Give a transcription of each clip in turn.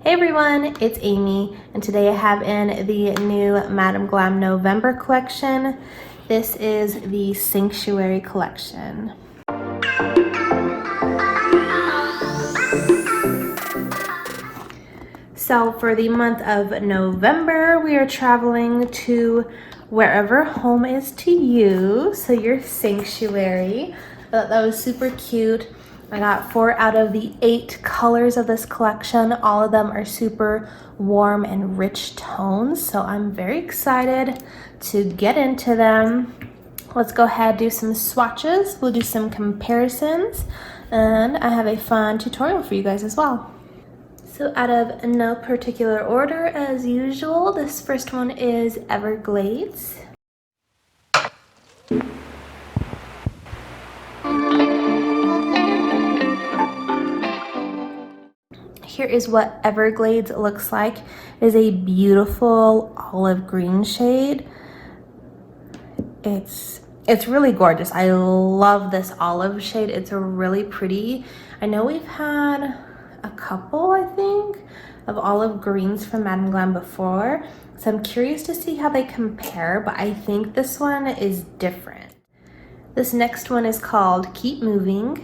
Hey everyone, it's Amy, and today I have in the new Madam Glam November collection. This is the Sancuary collection. So for the month of November, we are traveling to wherever home is to you, so your Sancuary. I thought that was super cute. I got 4 out of the 8 colors of this collection. All of them are super warm and rich tones, so I'm very excited to get into them. Let's go ahead and do some swatches. We'll do some comparisons, and I have a fun tutorial for you guys as well. So out of no particular order as usual, this first one is Everglades. Here is what Everglades looks like. It is a beautiful olive green shade. It's really gorgeous. I love this olive shade. It's really pretty. I know we've had a couple, I think, of olive greens from Madam Glam before, so I'm curious to see how they compare, but I think this one is different. This next one is called Keep Moving.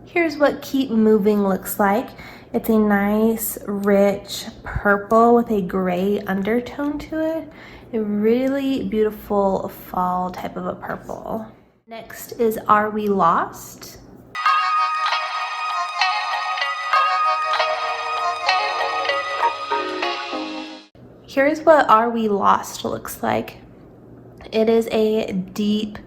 Here's what Keep Moving looks like. It's a nice, rich purple with a gray undertone to it. A really beautiful fall type of a purple. Next is Are We Lost? Here's what Are We Lost looks like. It is a deep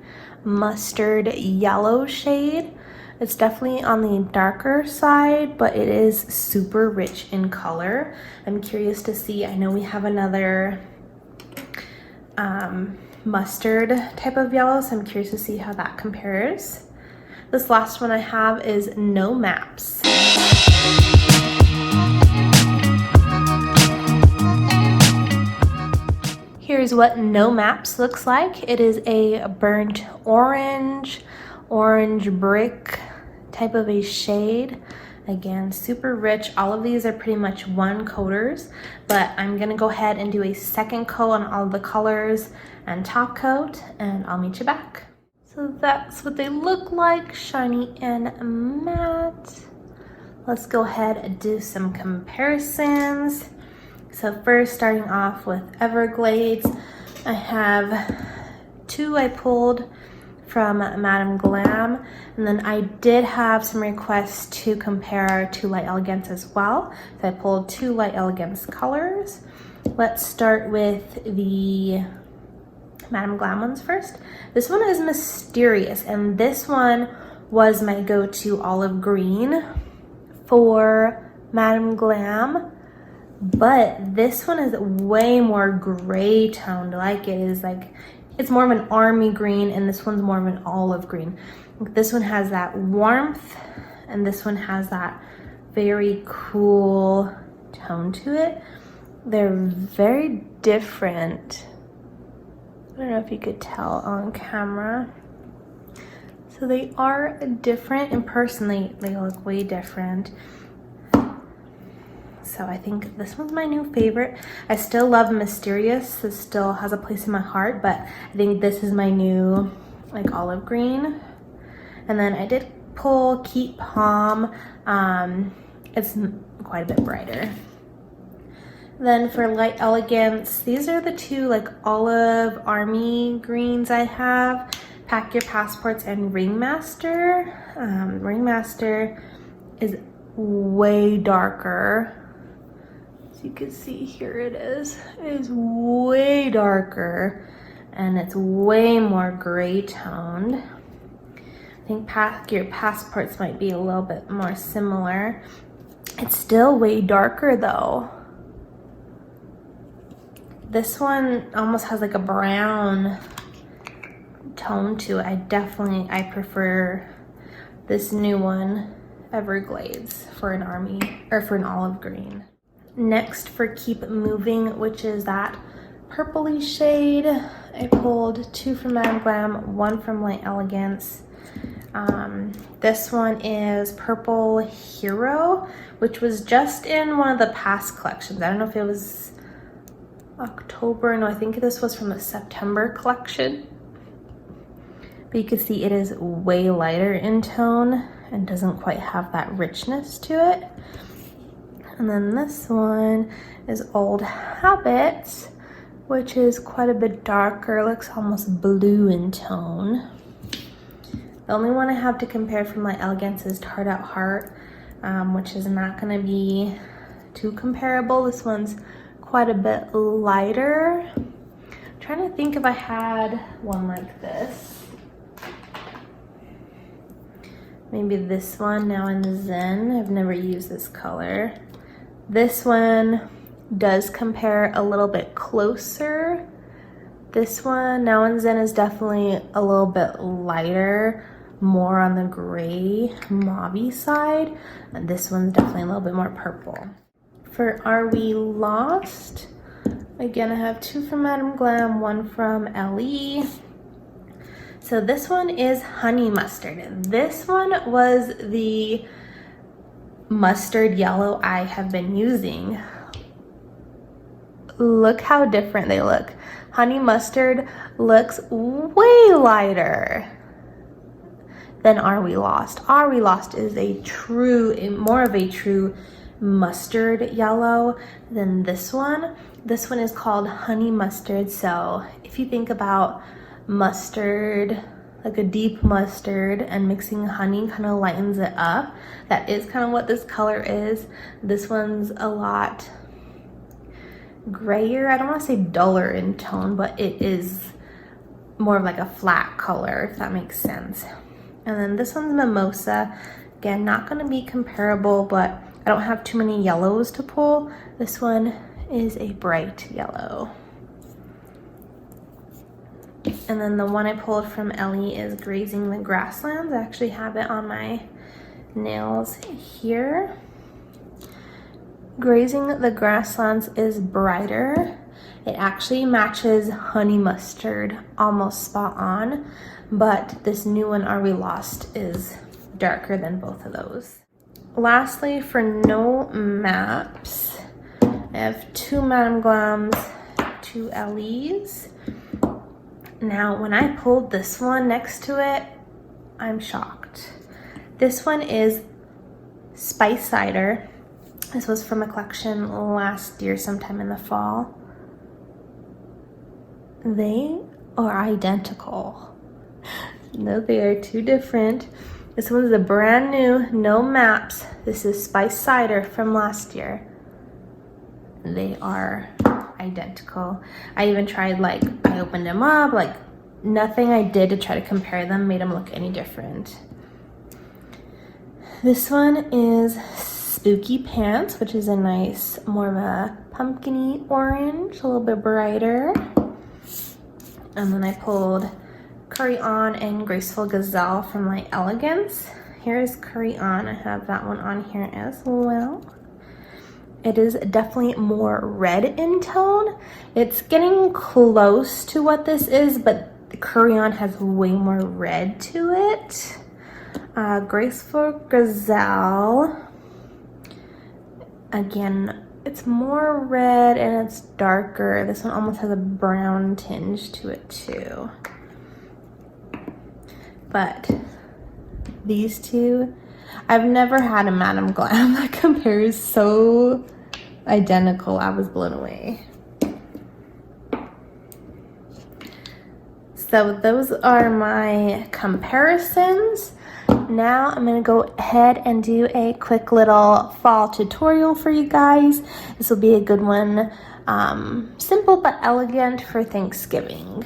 mustard yellow shade. It's definitely on the darker side, but it is super rich in color. I'm curious to see, I know we have another mustard type of yellow, so I'm curious to see how that compares. This last one I have is No Maps. Here's what No Maps looks like. It is a burnt orange brick type of a shade. Again, super rich. All of these are pretty much one coaters, but I'm gonna go ahead and do a second coat on all the colors and top coat, and I'll meet you back. So that's what they look like, shiny and matte. Let's go ahead and do some comparisons. So first, starting off with Everglades, I have 2 I pulled from Madam Glam, and then I did have some requests to compare to Light Elegance as well, so I pulled 2 Light Elegance colors. Let's start with the Madam Glam ones first. This one is Mysterious, and this one was my go-to olive green for Madam Glam, but this one is way more gray toned. Like it is like, it's more of an army green, and this one's more of an olive green. This one has that warmth, and this one has that very cool tone to it. They're very different. I don't know if you could tell on camera. So they are different in person. They look way different. So I think this one's my new favorite. I still love Mysterious. This still has a place in my heart, but I think this is my new like olive green. And then I did pull Keep Palm. It's quite a bit brighter. Then for Light Elegance, these are the 2 like olive army greens I have. Pack Your Passports and Ringmaster. Ringmaster is way darker. You can see here it is way darker, and it's way more gray toned. I think Pack Your Passports might be a little bit more similar. It's still way darker though. This one almost has like a brown tone to it. I prefer this new one, Everglades, for an army or for an olive green. Next for Keep Moving, which is that purpley shade, I pulled 2 from Madam Glam, 1 from Light Elegance. This one is Purple Hero, which was just in one of the past collections. I don't know if it was October. No, I think this was from the September collection. But you can see it is way lighter in tone and doesn't quite have that richness to it. And then this one is Old Habit, which is quite a bit darker, looks almost blue in tone. The only one I have to compare from Light Elegance is Tart Out Heart, which is not gonna be too comparable. This one's quite a bit lighter. I'm trying to think if I had one like this. Maybe this one, Now in Zen. I've never used this color. This one does compare a little bit closer. This one, Now in Zen, is definitely a little bit lighter, more on the gray mauve-y side. And this one's definitely a little bit more purple. For Are We Lost? Again, I have 2 from Madam Glam, 1 from LE. So this one is Honey Mustard. This one was the mustard yellow I have been using. Look how different they look. Honey Mustard looks way lighter than Are We Lost. Are We Lost is more of a true mustard yellow than this one. This one is called Honey Mustard. So if you think about mustard, like a deep mustard, and mixing honey kind of lightens it up, that is kind of what this color is. This one's a lot grayer. I don't want to say duller in tone, but it is more of like a flat color, if that makes sense. And then this one's Mimosa. Again, not going to be comparable, but I don't have too many yellows to pull. This one is a bright yellow. And then the one I pulled from Ellie is Grazing the Grasslands. I actually have it on my nails here. Grazing the Grasslands is brighter. It actually matches Honey Mustard almost spot on, but this new one, Are We Lost, is darker than both of those. Lastly, for no maps, I have 2 Madam Glams, 2 LEs. Now, when I pulled this one next to it, I'm shocked. This one is Spice Cider. This was from a collection last year, sometime in the fall. They are identical. No, they are 2 different. This one's a brand new, no maps. This is Spice Cider from last year. They are identical. I even tried, I opened them up, nothing I did to try to compare them made them look any different. This one is Spooky Pants, which is a nice, more of a pumpkin-y orange, a little bit brighter. And then I pulled Curry On and Graceful Gazelle from Light Elegance. Here's Curry On. I have that one on here as well. It is definitely more red in tone. It's getting close to what this is, but the Curry On has way more red to it. Graceful Gazelle. Again, it's more red and it's darker. This one almost has a brown tinge to it too. But these 2, I've never had a Madam Glam that compares so identical. I was blown away. So those are my comparisons. Now I'm gonna go ahead and do a quick little fall tutorial for you guys. This will be a good one. Simple but elegant for Thanksgiving.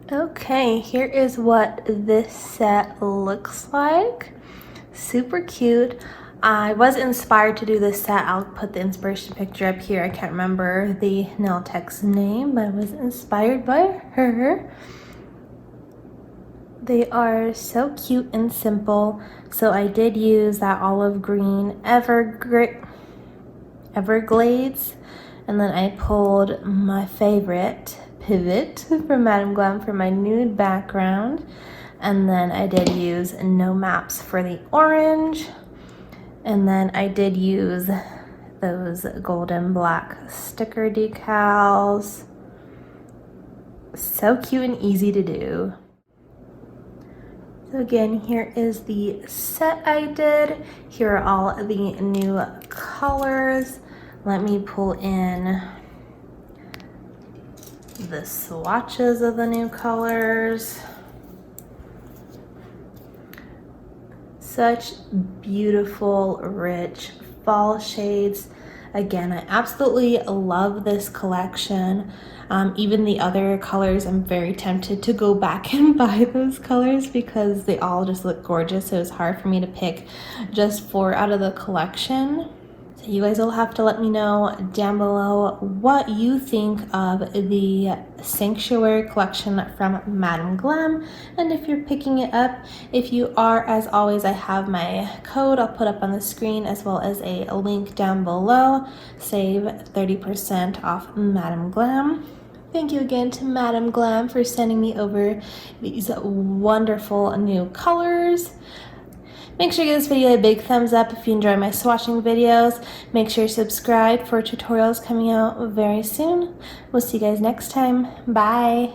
Okay, here is what this set looks like. Super cute. I was inspired to do this set. I'll put the inspiration picture up here. I can't remember the nail tech's name, but I was inspired by her. They are so cute and simple. So I did use that olive green Everglades, and then I pulled my favorite pivot from Madam Glam for my nude background, and then I did use no maps for the orange, and then I did use those golden black sticker decals. So cute and easy to do. So again, here is the set I did. Here are all the new colors. Let me pull in the swatches of the new colors. Such beautiful, rich fall shades. Again, I absolutely love this collection. Even the other colors, I'm very tempted to go back and buy those colors because they all just look gorgeous. So it's hard for me to pick just 4 out of the collection. So you guys will have to let me know down below what you think of the Sancuary collection from Madam Glam, and if you're picking it up. If you are, as always, I have my code I'll put up on the screen, as well as a link down below. Save 30% off Madam Glam. Thank you again to Madam Glam for sending me over these wonderful new colors. Make sure you give this video a big thumbs up if you enjoy my swatching videos. Make sure you subscribe for tutorials coming out very soon. We'll see you guys next time. Bye.